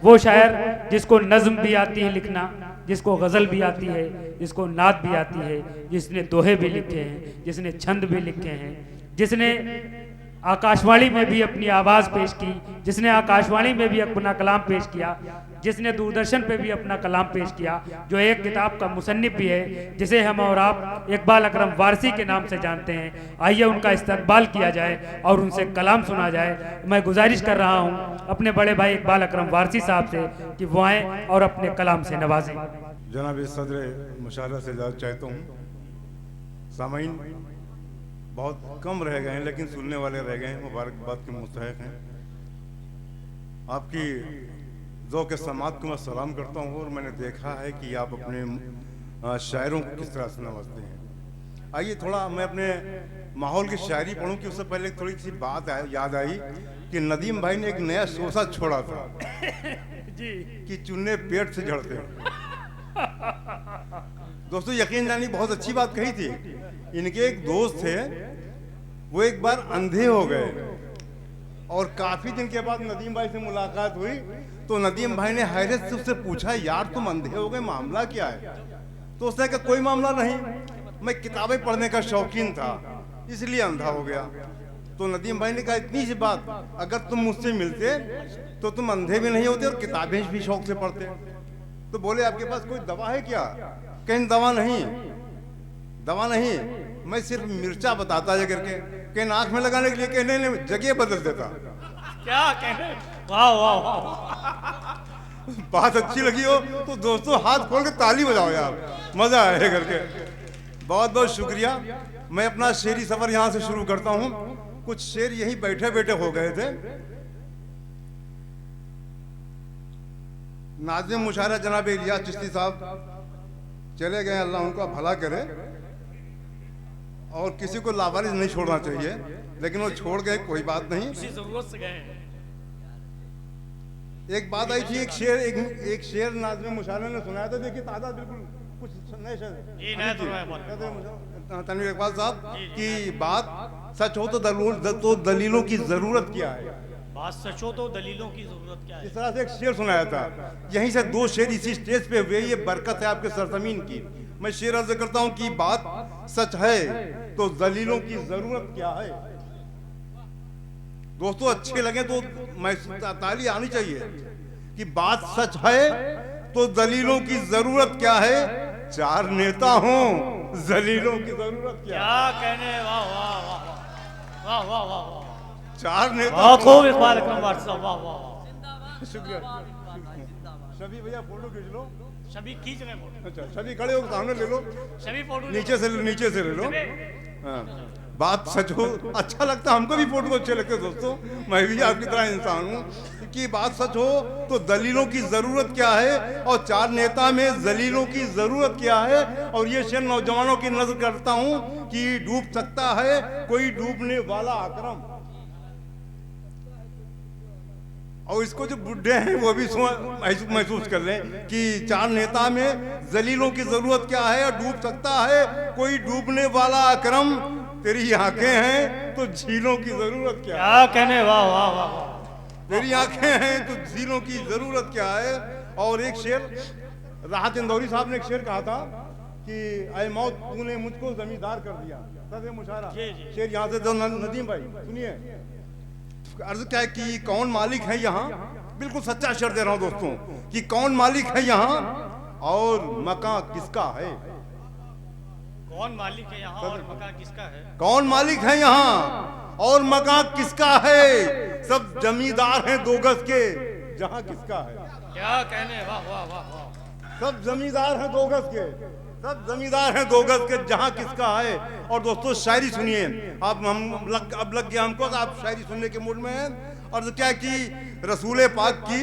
वो शायर जिसको नज्म भी आती है लिखना, जिसको गज़ल भी आती है, जिसको नात भी आती है, जिसने दोहे भी लिखे हैं, जिसने छंद भी लिखे हैं, जिसने आकाशवाणी में भी अपनी आवाज़ पेश की, जिसने आकाशवाणी में भी अपना कलाम पेश किया, जिसने दूरदर्शन पे भी अपना कलाम पेश किया, जो एक किताब का मुसन्निफ भी है, जिसे हम और आप इकबाल अकरम वारसी के नाम से जानते हैं। आइए उनका इस्तकबाल किया जाए और उनसे कलाम सुना जाए। मैं गुजारिश कर रहा हूँ अपने बड़े भाई इकबाल अकरम वारसी साहब से कि वो आएँ और अपने कलाम से नवाजें। जनाब सदर मुशारा से इजाज़त चाहता हूँ। सामीन बहुत कम रह गए हैं लेकिन सुनने वाले रह गए हैं, मुबारकबाद के मुस्तहिक हैं। आपकी ज़ौक़ समात को मैं सलाम करता हूँ और मैंने देखा है कि आप अपने शायरों को किस तरह से नवाजते हैं। आइए थोड़ा मैं अपने माहौल की शायरी पढ़ूं कि उससे पहले थोड़ी सी बात याद आई कि नदीम भाई ने एक नया शोसा छोड़ा था जी कि चुन्ने पेट से झड़ते हैं। दोस्तों यकीन जानी बहुत अच्छी बात कही थी। इनके एक दोस्त थे, वो एक बार अंधे हो गए और काफी दिन के बाद नदीम भाई से मुलाकात हुई तो नदीम भाई ने हैरत से उससे पूछा, यार तुम अंधे हो गए, मामला क्या है? तो उसने कहा कोई मामला नहीं, मैं किताबें पढ़ने का शौकीन था इसलिए अंधा हो गया। तो नदीम भाई ने कहा इतनी सी बात, अगर तुम मुझसे मिलते तो तुम अंधे भी नहीं होते और किताबें भी शौक से पढ़ते। तो बोले आपके पास कोई दवा है क्या? कहीं दवा नहीं, दवा नहीं, मैं सिर्फ मिर्चा बताता है करके, कहीं आंख में लगाने के लिए, कहने नहीं जगह बदल देता। क्या कहने, वाह वाह वाह। बात अच्छी लगी हो तो दोस्तों हाथ खोल के ताली बजाओ यार, मजा आए करके। बहुत बहुत शुक्रिया। मैं अपना शेरी सफर यहाँ से शुरू करता हूँ। कुछ शेर यहीं बैठे बैठे हो गए थे। नाज़िम मुशायरा जनाब इलियास चिश्ती साहब चले गए, अल्लाह उनका भला करे, और किसी को लावारिस नहीं छोड़ना चाहिए, लेकिन वो छोड़ गए, कोई बात नहीं, जरूरत से गए। एक बात आई थी, एक शेर नाज़िम मुशायरा ने सुनाया था। देखिए तादाद बिल्कुल कुछ नए शेर तनवीर इकबाल साहब की बात सच हो तो दलीलों की जरूरत क्या है? बात सच हो तो दलीलों की जरूरत क्या है? इस तरह से एक शेर सुनाया था। यहीं से दो शेर इसी स्टेज पे हुए, ये बरकत है आपके सरजमीन की। मैं शेर अर्ज करता हूं कि बात सच है तो दलीलों की जरूरत क्या है। दोस्तों अच्छे लगे तो मैं ताली आनी चाहिए कि बात सच है तो दलीलों की जरूरत क्या है। चार नेता हों, दलीलों की जरूरत क्या कहने, वाह वाह वाह वाह वाह वाह वाह। चार नेता खूब इकबाल अकरम वारसी साहब, वाह वाह। शुक्रिया। शबी भैया फोटो खींच लो। सभी खींच रहे फोटो। अच्छा शबी खड़े हो, सामने ले लो, सभी फोटो नीचे से ले लो। हाँ। बात सच हो, अच्छा लगता, हमको भी फोटो अच्छे लगते दोस्तों, मैं भी आपकी तरह इंसान हूँ। कि बात सच हो तो दलीलों की जरूरत क्या है, और चार नेता में दलीलों की जरूरत क्या है। और ये शेर नौजवानों की नजर करता हूँ कि डूब सकता है कोई डूबने वाला अकरम, और इसको जो बुढ़े हैं वो भी महसूस कर लें कि चार नेता में जलीलों की जरूरत क्या है, और डूब सकता है कोई डूबने वाला अकरम। तेरी आंखें हैं तो झीलों की जरूरत क्या कहने, वाह वाह वाह। तेरी आंखें हैं तो झीलों की जरूरत क्या है। और एक शेर राहत इंदौरी साहब ने एक शेर कहा था कि ऐ मौत तूने मुझको जमींदार कर दिया। सदर मुशायरा शेर यहाँ से नदीम भाई सुनिए। अर्ज क्या है कि कौन मालिक है यहाँ, बिल्कुल सच्चा शेर दे रहा हूँ दोस्तों, कि कौन मालिक है यहाँ और मकान किसका है। कौन मालिक है यहाँ और मकान किसका है। कौन मालिक है यहाँ और मकान किसका है। सब जमींदार हैं 2 गज के, जहाँ किसका है। क्या कहने, वाह वाह वाह वाह। सब जमींदार हैं 2 गज के, सब जमींदार हैं 2 गज के, जहाँ किसका है। और दोस्तों शायरी सुनिए, अब लग गया हमको, आप शायरी सुनने के मूड में हैं। और क्या कि रसूल पाक की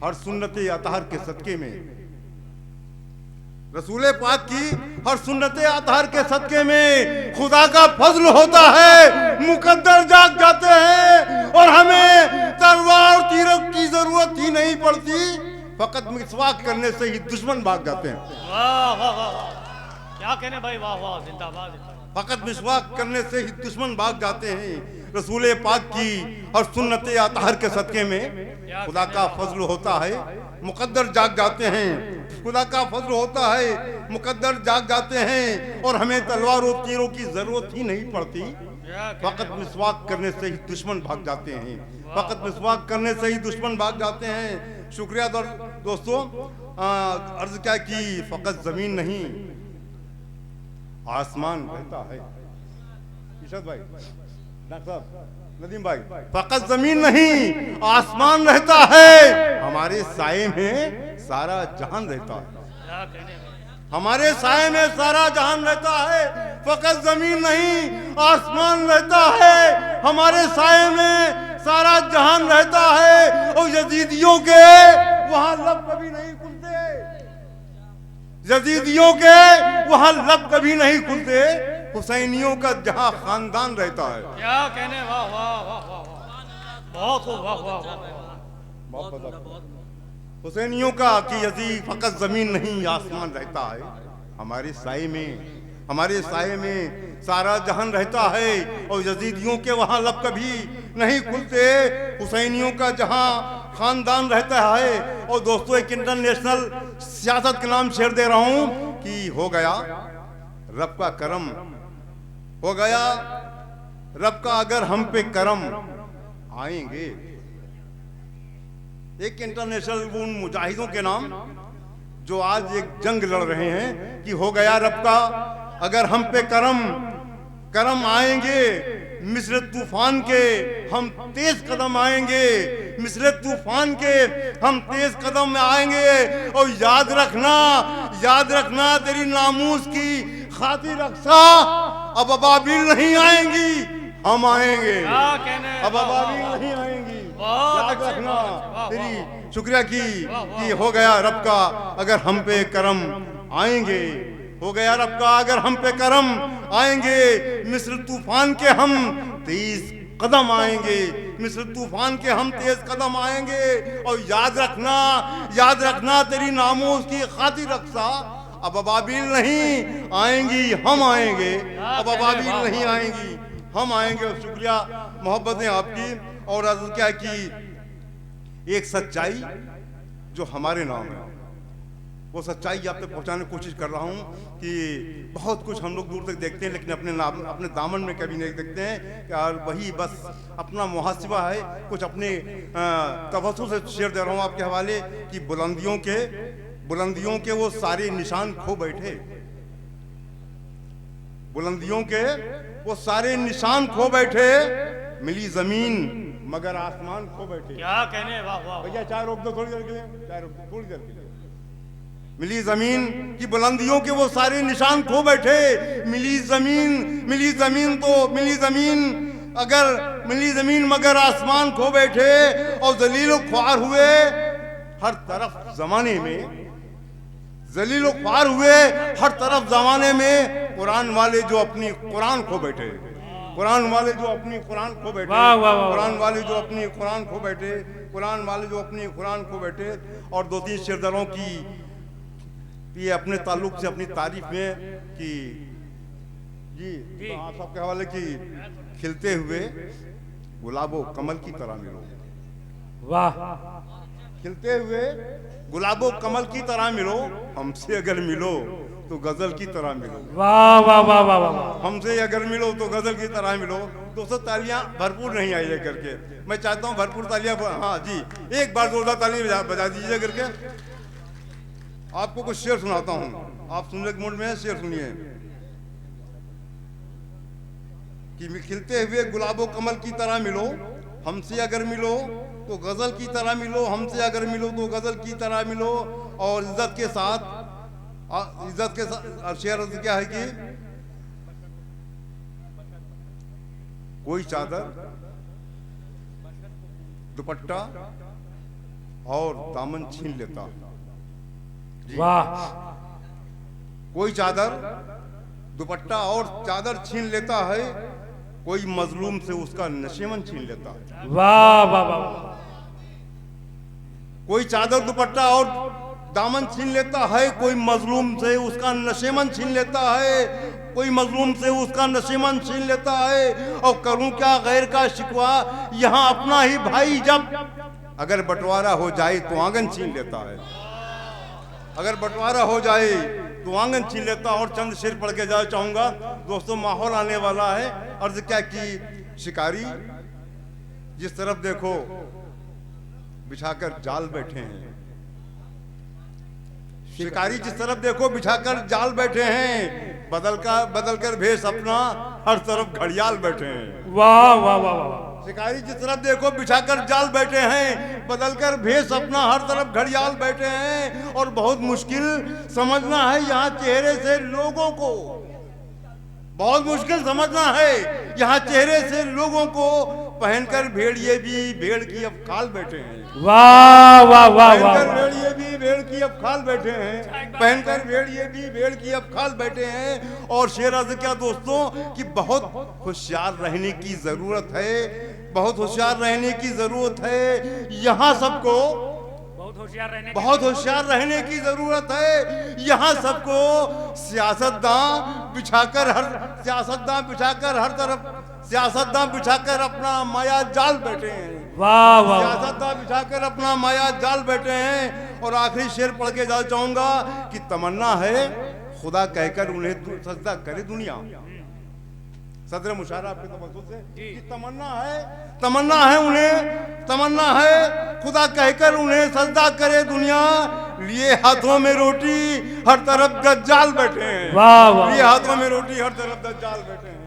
हर सुन्नत अतहर के सदके में, रसूल पाक की हर सुन्नत अतहर के सदके में खुदा का फजल होता है, मुकद्दर जाग जाते हैं और हमें तलवार तीर की जरूरत ही नहीं पड़ती, फकत मिसवाक करने से ही दुश्मन भाग जाते हैं। वाह वाह वाह, क्या कहने भाई, वाह वाह, जिंदाबाद। फकत मिसवाक करने से ही दुश्मन भाग जाते हैं। रसूल पाक की और सुन्नत अतहर के सदके में खुदा का फजल होता है, मुकद्दर जाग जाते हैं। खुदा का फजल होता है, मुकद्दर जाग जाते हैं और हमें तलवार और तीरों की जरूरत ही नहीं पड़ती। फकत मिसवाक करने से ही दुश्मन भाग जाते हैं। फकत मिसवाक करने से ही दुश्मन भाग जाते हैं। शुक्रिया दोस्तों। अर्ज क्या की, फकत जमीन नहीं आसमान रहता है। इशरत भाई, डॉक्टर साहब, नदीम भाई, फकत जमीन नहीं आसमान रहता है। हमारे साए में सारा जहान रहता है। हमारे साए में सारा जहान रहता है। फकत जमीन नहीं आसमान रहता है। हमारे साए में सारा जहान रहता है। और यजीदियों के वहां लब कभी नहीं खुलते। यजीदियों के वहां लब कभी नहीं खुलते। हुसैनियों का जहां खानदान रहता है। क्या कहने, वाह वाह वाह वाह, बहुत खूब, वाह वाह वाह। हुसैनियों का कि यजीद फकत जमीन नहीं आसमान रहता है। हमारे साए में सारा जहान रहता है। और यजीदियों के वहां लब कभी नहीं खुलते। हुसैनियों का जहां खानदान रहता है। और दोस्तों, एक इंटरनेशनल सियासत के नाम शेर दे रहा हूं कि हो गया रब का करम, हो गया रब का अगर हम पे करम आएंगे। एक इंटरनेशनल उन मुजाहिदों के नाम जो आज एक जंग लड़ रहे हैं कि हो गया रब का अगर हम पे करम आएंगे। मिस्र तूफान के हम तेज कदम आएंगे। मिस्र तूफान के हम तेज कदम में आएंगे। और याद रखना तेरी नामूस की खातिर रक्षा अब अबाबिल नहीं आएंगी, हम आएंगे। अब अबाबिल नहीं आएंगी, याद रखना तेरी। शुक्रिया कि हो गया रब का अगर हम पे करम आएंगे। हो गया रब का अगर हम पे करम आएंगे। मिस्र तूफान के हम तेज कदम आएंगे। मिस्र तूफान के हम तेज कदम आएंगे। और याद रखना तेरी नामों की खातिर रक्षा अब अबाबिल नहीं आएंगी, हम आएंगे। अब अबाबिल नहीं आएंगी, हम आएंगे। और शुक्रिया मोहब्बतें आपकी। और अर्ज़ क्या कि एक सच्चाई जो हमारे नाम है, वो सच्चाई आप तक पहुंचाने की कोशिश कर रहा हूं कि बहुत कुछ हम लोग दूर तक देखते हैं लेकिन अपने दामन में कभी नहीं देखते हैं। और वही बस अपना मुहासिबा है। कुछ अपने तवज्जो से शेयर दे रहा हूं आपके हवाले कि बुलंदियों के वो सारे निशान खो बैठे। बुलंदियों के वो सारे निशान खो बैठे। मिली जमीन मगर आसमान खो बैठे। क्या कहने, वाह वाह। भैया चाय रोक दो थोड़ी देर के लिए, चाय रोक दो थोड़ी देर के लिए। मिली जमीन की बुलंदियों के वो सारे निशान खो बैठे। मिली जमीन मगर आसमान खो बैठे। और जलीलो ख्वार हुए हर तरफ जमाने में। जलीलो ख्वार हुए हर तरफ जमाने में। कुरान वाले जो अपनी कुरान खो बैठे। कुरान वाले जो अपनी कुरान खो बैठे। कुरान वाले जो अपनी कुरान खो बैठे। कुरान वाले जो अपनी कुरान खो बैठे। और दो तीन शेरदारों की ये अपने ताल्लुक से अपनी तारीफ में कि जी आप सबके हवाले की खिलते हुए गुलाबो कमल की तरह मिलो। वाह। खिलते हुए गुलाबो कमल की तरह मिलो। हमसे अगर मिलो तो गजल की तरह मिलो। वाह वाह वाह वाह वाह। हमसे अगर मिलो तो गजल की तरह मिलो। दोस्तों, तालियां भरपूर नहीं आई है करके, मैं चाहता हूं भरपूर तालियां। हाँ जी, एक बार जोरदार तालियां बजा दीजिए करके। आपको कुछ शेर सुनाता हूं, आप सुनने के मूड में हैं, शेर सुनिए कि खिलते हुए गुलाबो कमल की तरह मिलो। हमसे अगर मिलो तो गजल की तरह मिलो। हमसे अगर मिलो तो गजल की तरह मिलो। और इज्जत के साथ शेर क्या है कि कोई चादर दुपट्टा और दामन छीन लेता। वाह। कोई चादर दुपट्टा और चादर छीन लेता है। कोई मजलूम से उसका नशेमन छीन लेता है। वाह वाह वाह। कोई चादर दुपट्टा और दामन छीन लेता है। कोई मजलूम से उसका नशेमन छीन लेता है। कोई मजलूम से उसका नशीमन छीन लेता है। और करूं क्या गैर का शिकवा, यहाँ अपना ही भाई जब अगर बंटवारा हो जाए तो आंगन छीन लेता है। अगर बंटवारा हो जाए तो आंगन छीन लेता। और चंद शेर पढ़ के जाना चाहूंगा दोस्तों, माहौल आने वाला है। अर्ज क्या की, शिकारी जिस तरफ देखो बिछाकर जाल बैठे हैं, शिकारी जिस तरफ देखो बिछाकर जाल बैठे हैं, बदल कर भेष अपना हर तरफ घड़ियाल बैठे हैं। वाह वाह वाह वाह। शिकारी जिस तरफ देखो बिछाकर जाल बैठे हैं, बदलकर भेष अपना हर तरफ घड़ियाल बैठे हैं। और बहुत मुश्किल समझना है यहाँ चेहरे से लोगों को, बहुत मुश्किल समझना है यहाँ चेहरे से लोगों को। पहनकर भेड़िए भी भेड़ की अब खाल बैठे हैं। वाह वाह वाह वाह। पहनकर भेड़िए भी भेड़ की अब खाल बैठे हैं। पहनकर भेड़िए भी भेड़ की अब खाल बैठे हैं। और शेर अर्ज क्या दोस्तों कि बहुत होशियार रहने की जरूरत है, बहुत होशियार रहने की जरूरत है। यहाँ सबको बहुत होशियार रहने की जरूरत है। यहाँ सबको सियासतदान बिछाकर हर तरफ सियासतदान बिछाकर अपना माया जाल बैठे हैं। वाह वाह। सियासतदान बिछाकर अपना माया जाल बैठे हैं। और आखिरी शेर पढ़ के जाना चाहूंगा कि तमन्ना है खुदा कहकर उन्हें सजदा करे दुनिया। सदर मुशारा आपके तवज्जो से कि तमन्ना है खुदा कहकर उन्हें सजदा करे दुनिया। लिए हाथों में रोटी हर तरफ दज्जाल बैठे हैं। वाह वाह। लिए हाथों में रोटी हर तरफ दज्जाल बैठे हैं।